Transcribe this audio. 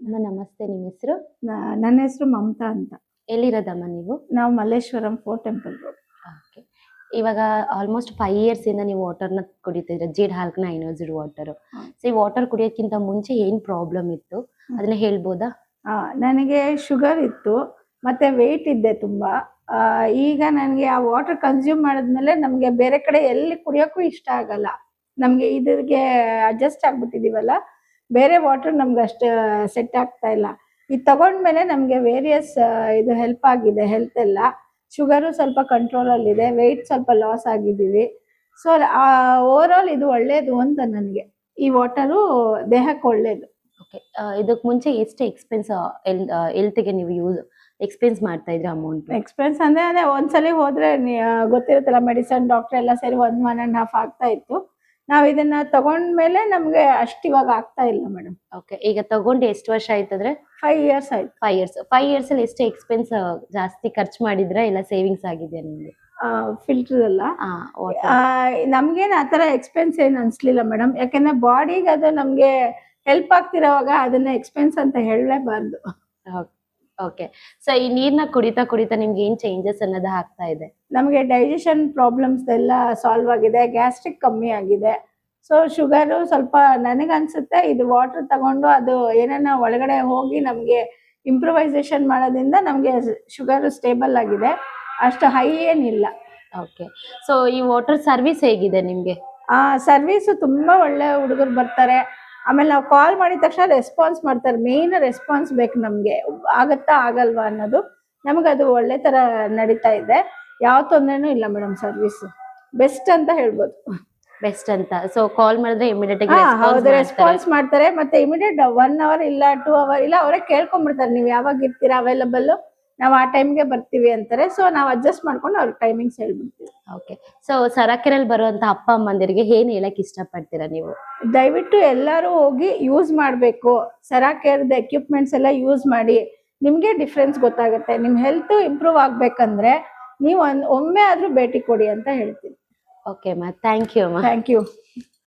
ಅಮ್ಮ ನಮಸ್ತೆ, ನಿಮ್ಮ ಹೆಸರು? ನನ್ನ ಹೆಸರು ಮಮತಾ ಅಂತ. ಎಲ್ಲಿರೋದಮ್ಮ ನೀವು? ನಾವು ಮಲ್ಲೇಶ್ವರಂ 4 ಟೆಂಪಲ್ ರೋಡ್. ಓಕೆ. ಇವಾಗ ಆಲ್ಮೋಸ್ಟ್ 5 ಇಯರ್ಸ್ ಇಂದ ನೀವು ವಾಟರ್ನ ಕುಡಿತಿದ್ರೆ, ಜೀಡ್ ಹಾಲ್ಕನ ಐನೋಜಿಡ್ ವಾಟರ್. ಸೊ ಈ ವಾಟರ್ ಕುಡಿಯೋಕ್ಕಿಂತ ಮುಂಚೆ ಏನ್ ಪ್ರಾಬ್ಲಮ್ ಇತ್ತು ಅದನ್ನ ಹೇಳ್ಬೋದಾ? ನನಗೆ ಶುಗರ್ ಇತ್ತು, ಮತ್ತೆ ವೆಯ್ಟ್ ಇದ್ದೆ ತುಂಬಾ. ಈಗ ನನಗೆ ಆ ವಾಟರ್ ಕನ್ಸ್ಯೂಮ್ ಮಾಡಿದ್ಮೇಲೆ ನಮಗೆ ಬೇರೆ ಕಡೆ ಎಲ್ಲಿ ಕುಡಿಯೋಕ್ಕೂ ಇಷ್ಟ ಆಗಲ್ಲ. ನಮಗೆ ಇದ್ರಿಗೆ ಅಡ್ಜಸ್ಟ್ ಆಗ್ಬಿಟ್ಟಿದೀವಲ್ಲ, ಬೇರೆ ವಾಟರ್ ನಮ್ಗೆ ಅಷ್ಟು ಸೆಟ್ ಆಗ್ತಾ ಇಲ್ಲ. ಇದು ತಗೊಂಡ್ಮೇಲೆ ನಮಗೆ ವೇರಿಯಸ್ ಇದು ಹೆಲ್ಪ್ ಆಗಿದೆ. ಹೆಲ್ತ್ ಎಲ್ಲ ಶುಗರು ಸ್ವಲ್ಪ ಕಂಟ್ರೋಲಲ್ಲಿದೆ, ವೆಯ್ಟ್ ಸ್ವಲ್ಪ ಲಾಸ್ ಆಗಿದ್ದೀವಿ. ಸೊ ಓವರ್ ಆಲ್ ಇದು ಒಳ್ಳೇದು ಅಂತ ನನಗೆ. ಈ ವಾಟರು ದೇಹಕ್ಕೆ ಒಳ್ಳೇದು. ಓಕೆ. ಇದಕ್ಕೆ ಮುಂಚೆ ಎಷ್ಟು ಎಕ್ಸ್ಪೆನ್ಸ್ ಹೆಲ್ತ್ಗೆ ನೀವು ಎಕ್ಸ್ಪೆನ್ಸ್ ಮಾಡ್ತಾ ಇದ್ರೆ ಅಮೌಂಟ್? ಎಕ್ಸ್ಪೆನ್ಸ್ ಅಂದ್ರೆ ಅದೇ ಒಂದ್ಸಲಿ ಹೋದ್ರೆ ಗೊತ್ತಿರುತ್ತಲ್ಲ, ಮೆಡಿಸನ್ ಡಾಕ್ಟರ್ ಎಲ್ಲ ಸೇರಿ 1.5 ಆಗ್ತಾ ಇತ್ತು. ನಾವು ಇದನ್ನ ತಗೊಂಡ್ಮೇಲೆ ನಮ್ಗೆ ಅಷ್ಟು ಇವಾಗ ಆಗ್ತಾ ಇಲ್ಲ ಮೇಡಮ್. ಓಕೆ. ಈಗ ತಗೊಂಡು ಎಷ್ಟು ವರ್ಷ ಆಯ್ತಂದ್ರೆ? 5 ಇಯರ್ಸ್ ಆಯ್ತು. 5 ಇಯರ್ಸ್. 5 ಇಯರ್ಸ್ ಅಲ್ಲಿ ಎಷ್ಟು ಎಕ್ಸ್ಪೆನ್ಸ್ ಜಾಸ್ತಿ ಖರ್ಚು ಮಾಡಿದ್ರೆ ಇಲ್ಲ ಸೇವಿಂಗ್ಸ್ ಆಗಿದೆಯಾ ನಿಮ್ಗೆ? ಫಿಲ್ಟರ್ ಎಲ್ಲ ನಮ್ಗೇನು ಆತರ ಎಕ್ಸ್ಪೆನ್ಸ್ ಏನು ಅನ್ಸ್ಲಿಲ್ಲ ಮೇಡಮ್. ಯಾಕಂದ್ರೆ ಬಾಡಿಗೆ ಅದು ನಮ್ಗೆ ಹೆಲ್ಪ್ ಆಗ್ತಿರೋವಾಗ ಅದನ್ನ ಎಕ್ಸ್ಪೆನ್ಸ್ ಅಂತ ಹೇಳಲೇಬಾರ್ದು. ಓಕೆ. ಸೊ ಈ ನೀರ್ನ ಕುಡಿತಾ ಕುಡಿತಾ ನಿಮ್ಗೆ ಏನ್ ಚೇಂಜಸ್ ಅನ್ನೋದು ಆಗ್ತಾ ಇದೆ? ನಮಗೆ ಡೈಜೆಷನ್ ಪ್ರಾಬ್ಲಮ್ಸ್ ಎಲ್ಲ ಸಾಲ್ವ್ ಆಗಿದೆ, ಗ್ಯಾಸ್ಟ್ರಿಕ್ ಕಮ್ಮಿ ಆಗಿದೆ. ಸೊ ಶುಗರು ಸ್ವಲ್ಪ ನನಗನ್ಸುತ್ತೆ ಇದು ವಾಟರ್ ತಗೊಂಡು ಅದು ಏನೇನೋ ಒಳಗಡೆ ಹೋಗಿ ನಮಗೆ ಇಂಪ್ರೂವೈಸೇಷನ್ ಮಾಡೋದ್ರಿಂದ ನಮಗೆ ಶುಗರ್ ಸ್ಟೇಬಲ್ ಆಗಿದೆ, ಅಷ್ಟು ಹೈ ಏನಿಲ್ಲ. ಓಕೆ. ಸೊ ಈ ವಾಟರ್ ಸರ್ವಿಸ್ ಹೇಗಿದೆ ನಿಮ್ಗೆ? ಸರ್ವಿಸು ತುಂಬಾ ಒಳ್ಳೆ ಹುಡುಗರು ಬರ್ತಾರೆ. ಆಮೇಲೆ ನಾವು ಕಾಲ್ ಮಾಡಿದ ತಕ್ಷಣ ರೆಸ್ಪಾನ್ಸ್ ಮಾಡ್ತಾರೆ. ಮೇನ್ ರೆಸ್ಪಾನ್ಸ್ ಬೇಕು ನಮ್ಗೆ, ಆಗತ್ತಾ ಆಗಲ್ವಾ ಅನ್ನೋದು. ನಮಗದು ಒಳ್ಳೆ ತರ ನಡೀತಾ ಇದೆ, ಯಾವ ತೊಂದರೆನೂ ಇಲ್ಲ ಮೇಡಮ್. ಸರ್ವಿಸ್ ಬೆಸ್ಟ್ ಅಂತ ಹೇಳ್ಬೋದು. ಬೆಸ್ಟ್ ಅಂತ. ಸೊ ಕಾಲ್ ಮಾಡಿದ್ರೆ ಇಮಿಡಿಯೇಟ್ ಹೌದು, ರೆಸ್ಪಾನ್ಸ್ ಮಾಡ್ತಾರೆ. ಮತ್ತೆ ಇಮಿಡಿಯೇಟ್ 1 ಅವರ್ ಇಲ್ಲ 2 ಅವರ್ ಇಲ್ಲ, ಅವರೇ ಕೇಳ್ಕೊಂಡ್ಬಿಡ್ತಾರೆ ನೀವು ಯಾವಾಗ ಇರ್ತೀರಾ ಅವೈಲಬಲ್, ನಾವು ಆ ಟೈಮ್ಗೆ ಬರ್ತೀವಿ ಅಂತಾರೆ. ಸೊ ನಾವು ಅಡ್ಜಸ್ಟ್ ಮಾಡ್ಕೊಂಡು ಅವ್ರ ಟೈಮಿಂಗ್ಸ್ ಹೇಳ್ಬಿಡ್ತೀವಿ. ಓಕೆ. ಸೊ ಸರಕೆರೆಯಲ್ಲಿ ಬರುವಂತ ಅಪ್ಪ ಅಮ್ಮಂದಿರಿಗೆ ಏನ್ ಹೇಳಕ್ ಇಷ್ಟಪಡ್ತೀರಾ ನೀವು? ದಯವಿಟ್ಟು ಎಲ್ಲರೂ ಹೋಗಿ ಯೂಸ್ ಮಾಡಬೇಕು. ಸರಾಕೇರ್ದ ಎಕ್ವಿಪ್ಮೆಂಟ್ಸ್ ಎಲ್ಲ ಯೂಸ್ ಮಾಡಿ, ನಿಮಗೆ ಡಿಫ್ರೆನ್ಸ್ ಗೊತ್ತಾಗುತ್ತೆ. ನಿಮ್ಮ ಹೆಲ್ತ್ ಇಂಪ್ರೂವ್ ಆಗ್ಬೇಕಂದ್ರೆ ನೀವು ಒಮ್ಮೆ ಆದ್ರೂ ಭೇಟಿ ಕೊಡಿ ಅಂತ ಹೇಳ್ತೀನಿ. ಓಕೆ ಅಮ್ಮ, ಥ್ಯಾಂಕ್ ಯು ಅಮ್ಮ. Thank you.